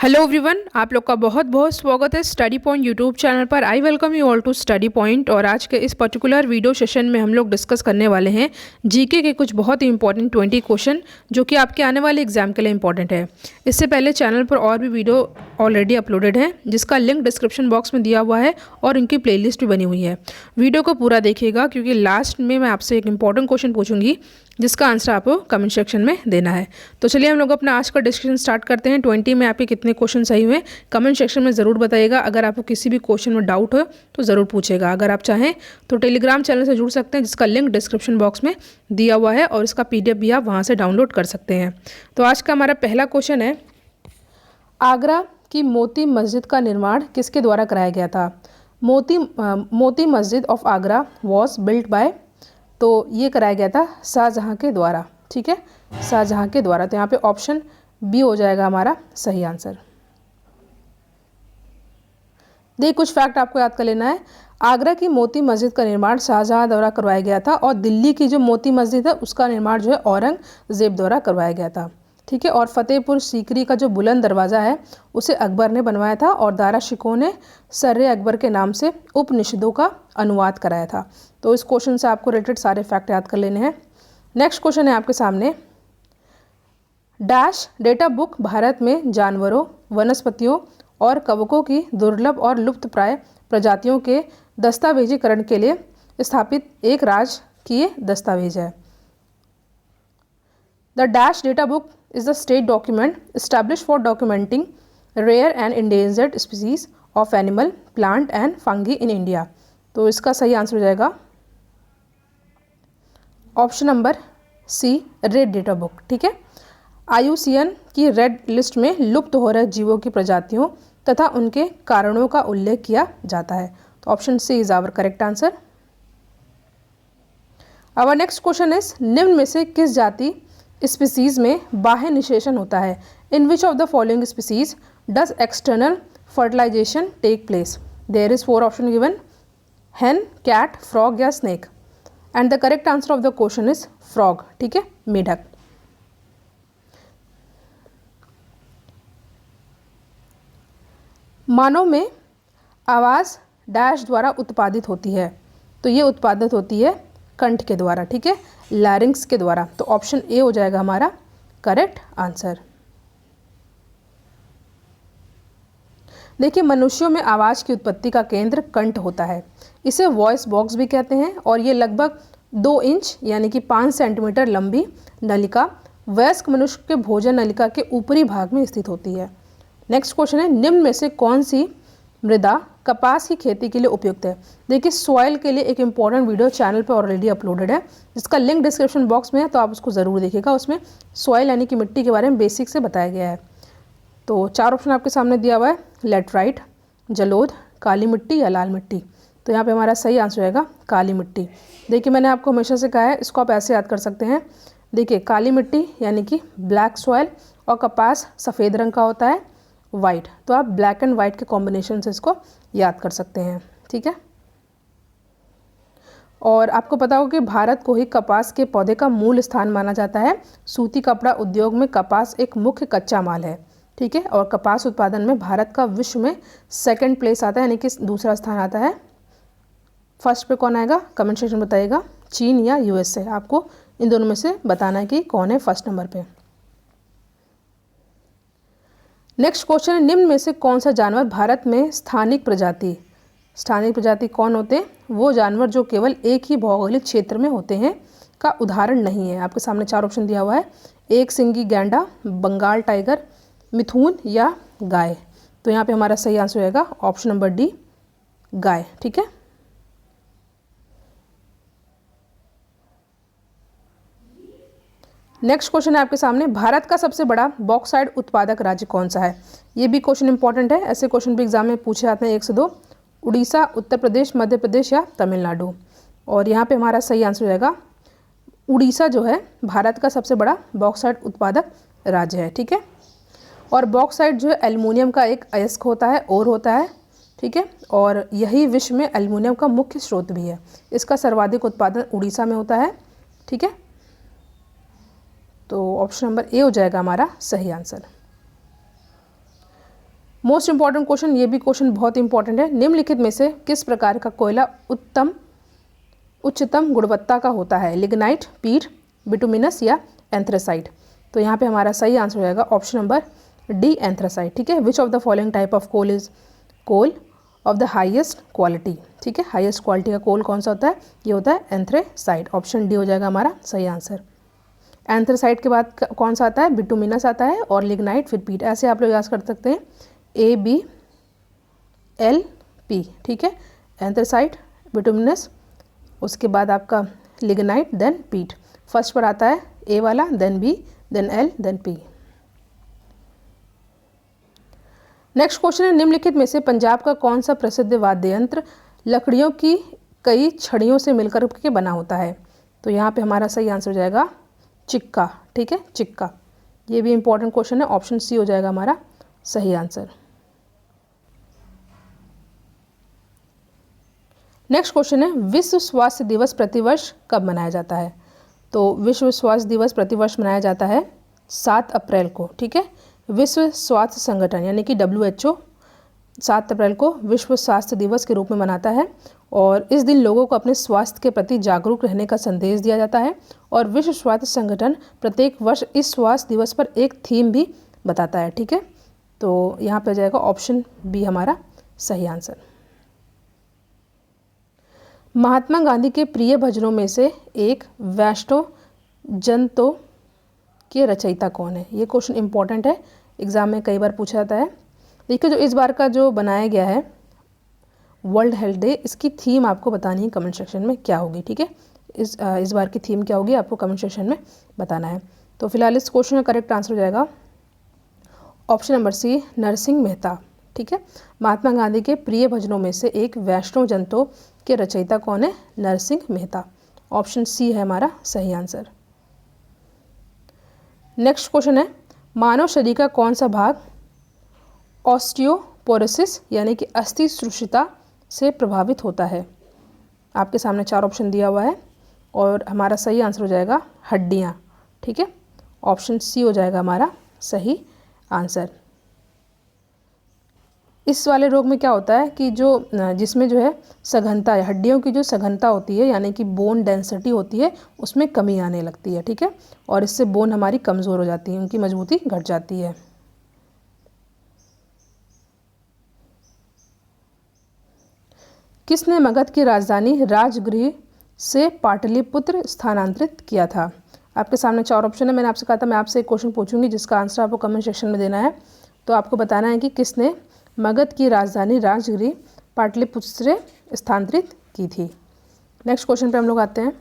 Hello everyone, आप लोग का बहुत बहुत स्वागत है स्टडी पॉइंट यूट्यूब चैनल पर। I welcome you all to study point. और आज के इस पर्टिकुलर वीडियो सेशन में हम लोग डिस्कस करने वाले हैं जीके के कुछ बहुत ही इंपॉर्टेंट 20 क्वेश्चन जो कि आपके आने वाले एग्जाम के लिए इंपॉर्टेंट है। इससे पहले चैनल पर और भी वीडियो ऑलरेडी अपलोडेड है जिसका लिंक डिस्क्रिप्शन बॉक्स में दिया हुआ है और उनकी प्लेलिस्ट भी बनी हुई है। वीडियो को पूरा देखिएगा क्योंकि लास्ट में मैं आपसे एक इंपॉर्टेंट क्वेश्चन पूछूंगी जिसका आंसर आपको कमेंट सेक्शन में देना है। तो चलिए हम लोग अपना आज का डिस्कशन स्टार्ट करते हैं। 20 में आपके कितने क्वेश्चन सही हुए कमेंट सेक्शन में ज़रूर बताइएगा। अगर आपको किसी भी क्वेश्चन में डाउट हो तो ज़रूर पूछेगा। अगर आप चाहें तो टेलीग्राम चैनल से जुड़ सकते हैं जिसका लिंक डिस्क्रिप्शन बॉक्स में दिया हुआ है और इसका PDF भी आप वहाँ से डाउनलोड कर सकते हैं। तो आज का हमारा पहला क्वेश्चन है, आगरा की मोती मस्जिद का निर्माण किसके द्वारा कराया गया था? Moti Masjid of Agra was built by, तो ये कराया गया था शाहजहाँ के द्वारा। ठीक है, शाहजहाँ के द्वारा। तो यहाँ पे ऑप्शन बी हो जाएगा हमारा सही आंसर। देखिए कुछ फैक्ट आपको याद कर लेना है। आगरा की मोती मस्जिद का निर्माण शाहजहाँ द्वारा करवाया गया था और दिल्ली की जो मोती मस्जिद है उसका निर्माण जो है औरंगजेब द्वारा करवाया गया था। ठीक है, और फतेहपुर सीकरी का जो बुलंद दरवाज़ा है उसे अकबर ने बनवाया था और दारा शिकोह ने सर्रे अकबर के नाम से उपनिषदों का अनुवाद कराया था। तो इस क्वेश्चन से आपको रिलेटेड सारे फैक्ट याद कर लेने हैं। नेक्स्ट क्वेश्चन है आपके सामने, डैश डेटा बुक भारत में जानवरों, वनस्पतियों और कवकों की दुर्लभ और लुप्तप्राय प्रजातियों के दस्तावेजीकरण के लिए स्थापित एक राजकीय दस्तावेज है। The dash data book is the state document established for documenting rare and endangered species of animal, plant and fungi in India। तो इसका सही आंसर हो जाएगा option number C, red data book. ठीक है, IUCN की रेड लिस्ट में लुप्त हो रहे जीवों की प्रजातियों तथा उनके कारणों का उल्लेख किया जाता है। तो option C is our correct answer. Our next question is, निम्न में से किस जाति स्पीसीज में बाह्य निषेचन होता है? In which of the following species does external fertilization take place? There is 4 option given, hen, cat, frog या snake। And the correct answer of the question is frog. ठीक है, मेढक। मानव में आवाज़ डैश द्वारा उत्पादित होती है, तो ये उत्पादित होती है कंठ के द्वारा। ठीक है, लैरिंग्स के द्वारा। तो ऑप्शन ए हो जाएगा हमारा करेक्ट आंसर। देखिए मनुष्यों में आवाज़ की उत्पत्ति का केंद्र कंठ होता है। इसे वॉइस बॉक्स भी कहते हैं और ये लगभग 2 इंच यानी कि 5 सेंटीमीटर लंबी नलिका वयस्क मनुष्य के भोजन नलिका के ऊपरी भाग में स्थित होती है। नेक्स्ट क्वेश्चन है, निम्न में से कौन सी मृदा कपास की खेती के लिए उपयुक्त है? देखिए सॉइल के लिए एक इम्पॉर्टेंट वीडियो चैनल पर ऑलरेडी अपलोडेड है जिसका लिंक डिस्क्रिप्शन बॉक्स में है, तो आप उसको ज़रूर देखिएगा। उसमें सॉइल यानी कि मिट्टी के बारे में बेसिक से बताया गया है। तो 4 ऑप्शन आपके सामने दिया हुआ है, लेटराइट, जलोढ़, काली मिट्टी या लाल मिट्टी। तो यहाँ पे हमारा सही आंसर रहेगा काली मिट्टी। देखिए मैंने आपको हमेशा से कहा है, इसको आप ऐसे याद कर सकते हैं। देखिए काली मिट्टी यानी कि ब्लैक सॉइल और कपास सफ़ेद रंग का होता है, वाइट। तो आप ब्लैक एंड वाइट के कॉम्बिनेशन से इसको याद कर सकते हैं। ठीक है, और आपको पता होगा कि भारत को ही कपास के पौधे का मूल स्थान माना जाता है। सूती कपड़ा उद्योग में कपास एक मुख्य कच्चा माल है। ठीक है, और कपास उत्पादन में भारत का विश्व में 2nd प्लेस आता है यानी कि दूसरा स्थान आता है। फर्स्ट पे कौन आएगा कमेंट सेक्शन में बताइएगा, चीन या USA। आपको इन दोनों में से बताना है कि कौन है फर्स्ट नंबर पे। नेक्स्ट क्वेश्चन है, निम्न में से कौन सा जानवर भारत में स्थानिक प्रजाति कौन होते हैं? वो जानवर जो केवल एक ही भौगोलिक क्षेत्र में होते हैं का उदाहरण नहीं है। आपके सामने 4 ऑप्शन दिया हुआ है, एक सिंगी गैंडा, बंगाल टाइगर, मिथुन या गाय। तो यहाँ पे हमारा सही आंसर रहेगा ऑप्शन नंबर डी, गाय। ठीक है, नेक्स्ट क्वेश्चन है आपके सामने, भारत का सबसे बड़ा बॉक्साइट उत्पादक राज्य कौन सा है? ये भी क्वेश्चन इंपॉर्टेंट है, ऐसे क्वेश्चन भी एग्जाम में पूछे जाते हैं 1 से 2। उड़ीसा, उत्तर प्रदेश, मध्य प्रदेश या तमिलनाडु। और यहाँ पे हमारा सही आंसर रहेगा उड़ीसा जो है भारत का सबसे बड़ा बॉक्साइट उत्पादक राज्य है। ठीक है, और बॉक्साइट जो है एल्युमिनियम का एक अयस्क होता है, ओर होता है। ठीक है, और यही विश्व में एल्युमिनियम का मुख्य स्रोत भी है। इसका सर्वाधिक उत्पादन उड़ीसा में होता है। ठीक है, तो ऑप्शन नंबर ए हो जाएगा हमारा सही आंसर। मोस्ट इंपॉर्टेंट क्वेश्चन, ये भी क्वेश्चन बहुत इंपॉर्टेंट है। निम्नलिखित में से किस प्रकार का कोयला उच्चतम गुणवत्ता का होता है? लिग्नाइट, पीट, बिटुमिनस या एंथ्रेसाइट? तो यहाँ पे हमारा सही आंसर हो जाएगा ऑप्शन नंबर डी, एंथ्रेसाइट। ठीक है। Which of the following type of coal is coal of the highest quality? ठीक है, हाईएस्ट क्वालिटी का कोल कौन सा होता है? ये होता है एंथ्रेसाइट। ऑप्शन डी हो जाएगा हमारा सही आंसर। एंथ्रेसाइट के बाद कौन सा आता है? बिटुमिनस आता है और लिग्नाइट फिर पीट। ऐसे आप लोग याद कर सकते हैं, ABLP। ठीक है, एंथ्रेसाइट, बिटुमिनस, उसके बाद आपका लिग्नाइट, देन पीट। फर्स्ट पर आता है ए वाला, then B, then L, then P. Next question है, निम्नलिखित में से पंजाब का कौन सा प्रसिद्ध वाद्य यंत्र लकड़ियों की कई छड़ियों से मिलकर के बना होता है? तो यहाँ पे हमारा सही आंसर हो जाएगा चिक्का। ठीक है, चिक्का। ये भी इंपॉर्टेंट क्वेश्चन है, ऑप्शन सी हो जाएगा हमारा सही आंसर। नेक्स्ट क्वेश्चन है, विश्व स्वास्थ्य दिवस प्रतिवर्ष कब मनाया जाता है? तो विश्व स्वास्थ्य दिवस प्रतिवर्ष मनाया जाता है 7 अप्रैल को। ठीक है, विश्व स्वास्थ्य संगठन यानी कि WHO 7 अप्रैल को विश्व स्वास्थ्य दिवस के रूप में मनाता है और इस दिन लोगों को अपने स्वास्थ्य के प्रति जागरूक रहने का संदेश दिया जाता है। और विश्व स्वास्थ्य संगठन प्रत्येक वर्ष इस स्वास्थ्य दिवस पर एक थीम भी बताता है। ठीक है, तो यहाँ पे आ जाएगा ऑप्शन बी हमारा सही आंसर। महात्मा गांधी के प्रिय भजनों में से एक वैष्णव जन तो के रचयिता कौन है? ये क्वेश्चन इंपॉर्टेंट है, एग्जाम में कई बार पूछा जाता है। देखिए, जो इस बार का जो बनाया गया है वर्ल्ड हेल्थ डे, इसकी थीम आपको बतानी है कमेंट सेक्शन में क्या होगी। ठीक है, इस बार की थीम क्या होगी आपको कमेंट सेक्शन में बताना है। तो फिलहाल इस क्वेश्चन का करेक्ट आंसर हो जाएगा option number C, Narsinh Mehta. ठीक है, महात्मा गांधी के प्रिय भजनों में से एक वैष्णव जन तो के रचयिता कौन है? नरसिंह मेहता। ऑप्शन सी है हमारा सही आंसर। नेक्स्ट क्वेश्चन है, मानव शरीर का कौन सा भाग ऑस्टियोपोरोसिस यानी कि अस्थि शून्यता से प्रभावित होता है? आपके सामने 4 ऑप्शन दिया हुआ है और हमारा सही आंसर हो जाएगा हड्डियाँ। ठीक है, ऑप्शन सी हो जाएगा हमारा सही आंसर। इस वाले रोग में क्या होता है कि जिसमें जो है सघनता है, हड्डियों की जो सघनता होती है यानी कि बोन डेंसिटी होती है, उसमें कमी आने लगती है। ठीक है, और इससे बोन हमारी कमज़ोर हो जाती है, उनकी मजबूती घट जाती है। किसने मगध की राजधानी राजगृह से पाटलिपुत्र स्थानांतरित किया था? आपके सामने 4 ऑप्शन है। मैंने आपसे कहा था मैं आपसे एक क्वेश्चन पूछूंगी जिसका आंसर आपको कमेंट सेक्शन में देना है। तो आपको बताना है कि किसने मगध की राजधानी राजगृह पाटलिपुत्र से स्थानांतरित की थी। नेक्स्ट क्वेश्चन पे हम लोग आते हैं।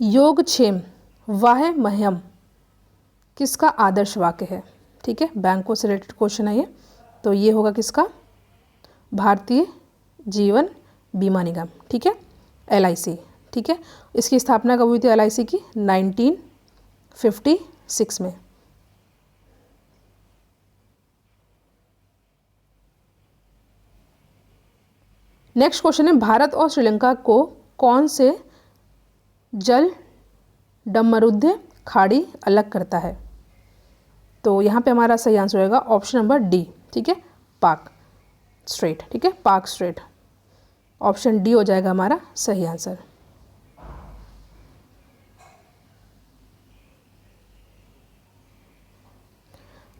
योगक्षेम वाह मह्यम किसका आदर्श वाक्य है? ठीक है, बैंकों से रिलेटेड क्वेश्चन है ये। तो ये होगा किसका? भारतीय जीवन बीमा निगम। ठीक है, LIC। ठीक है, इसकी स्थापना कब हुई थी LIC की? 1956 में। नेक्स्ट क्वेश्चन है, भारत और श्रीलंका को कौन से जल डमरुद्ध खाड़ी अलग करता है? तो यहाँ पे हमारा सही आंसर होगा ऑप्शन नंबर डी। ठीक है, पाक स्ट्रेट। ठीक है, पाक स्ट्रेट। ऑप्शन डी हो जाएगा हमारा सही आंसर।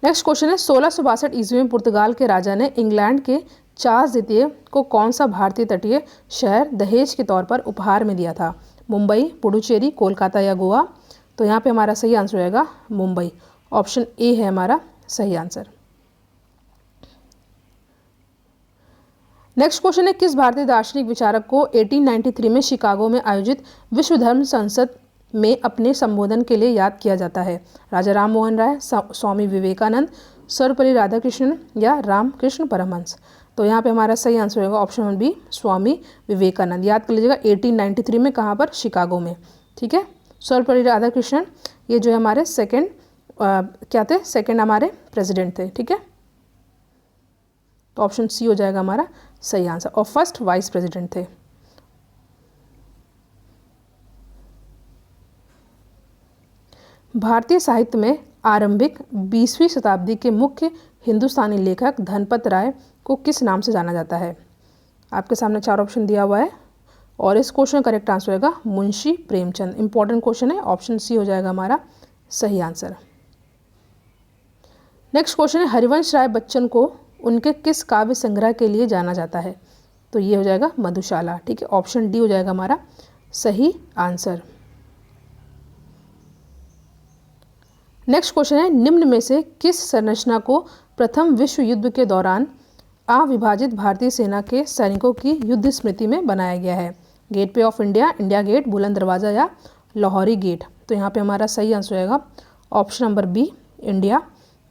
नेक्स्ट क्वेश्चन है, 1662 ईस्वी में पुर्तगाल के राजा ने इंग्लैंड के चार्ल्स द्वितीय को कौन सा भारतीय तटीय शहर दहेज के तौर पर उपहार में दिया था? मुंबई, पुडुचेरी, कोलकाता या गोवा? तो यहाँ पे हमारा सही आंसर होगा मुंबई। ऑप्शन ए है हमारा सही आंसर। नेक्स्ट क्वेश्चन है, किस भारतीय दार्शनिक विचारक को 1893 में शिकागो में आयोजित विश्व धर्म संसद में अपने संबोधन के लिए याद किया जाता है? राजा राम मोहन राय, स्वामी विवेकानंद, सर्वपल्ली राधाकृष्णन या रामकृष्ण परमहंस? तो यहाँ पे हमारा सही आंसर होगा option number B, Swami Vivekananda. याद कर लीजिएगा 1893 में, कहाँ पर? शिकागो में। ठीक है, सर्वपल्ली राधाकृष्णन ये जो है हमारे सेकेंड क्या थे? सेकेंड हमारे प्रेसिडेंट थे। ठीक है, तो ऑप्शन सी हो जाएगा हमारा सही आंसर, और फर्स्ट वाइस प्रेसिडेंट थे। भारतीय साहित्य में आरंभिक 20वीं शताब्दी के मुख्य हिंदुस्तानी लेखक धनपत राय को किस नाम से जाना जाता है? आपके सामने 4 ऑप्शन दिया हुआ है और इस क्वेश्चन का करेक्ट आंसर होगा मुंशी प्रेमचंद। इंपॉर्टेंट क्वेश्चन है, ऑप्शन सी हो जाएगा हमारा सही आंसर। नेक्स्ट क्वेश्चन है, हरिवंश राय बच्चन को उनके किस काव्य संग्रह के लिए जाना जाता है? तो ये हो जाएगा मधुशाला। ठीक है, ऑप्शन डी हो जाएगा हमारा सही आंसर। नेक्स्ट क्वेश्चन है, निम्न में से किस संरचना को प्रथम विश्व युद्ध के दौरान अविभाजित भारतीय सेना के सैनिकों की युद्ध स्मृति में बनाया गया है? Gateway of India, India gate, Buland Darwaza या लाहौरी गेट? तो यहाँ पे हमारा सही आंसर होगा option number B, India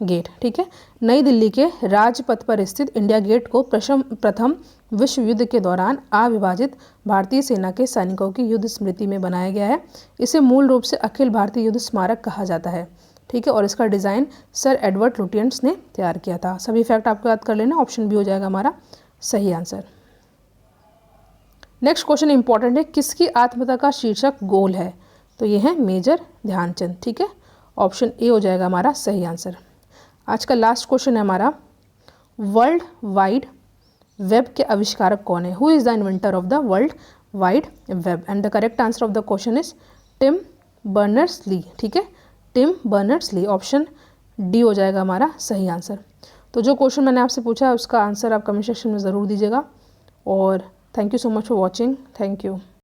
gate. ठीक है, नई दिल्ली के राजपथ पर स्थित इंडिया गेट को प्रथम विश्व युद्ध के दौरान अविभाजित भारतीय सेना के सैनिकों की युद्ध स्मृति में बनाया गया है। इसे मूल रूप से अखिल भारतीय युद्ध स्मारक कहा जाता है। ठीक है, और इसका डिज़ाइन सर एडवर्ड लुटियंस ने तैयार किया था। सभी फैक्ट आपको याद कर लेना, ऑप्शन बी हो जाएगा हमारा सही आंसर। नेक्स्ट क्वेश्चन इंपॉर्टेंट है, किसकी आत्मकथा का शीर्षक गोल है? तो ये है मेजर ध्यानचंद। ठीक है, ऑप्शन ए हो जाएगा हमारा सही आंसर। आज का लास्ट क्वेश्चन है हमारा, वर्ल्ड वाइड वेब के आविष्कारक कौन है? Who is the inventor of the world wide web? And the correct answer of the question is Tim Berners Lee. ठीक है, टिम बर्नर्स-ली, ऑप्शन डी हो जाएगा हमारा सही आंसर। तो जो क्वेश्चन मैंने आपसे पूछा है उसका आंसर आप कमेंट सेक्शन में ज़रूर दीजिएगा और thank you so much for watching. Thank you.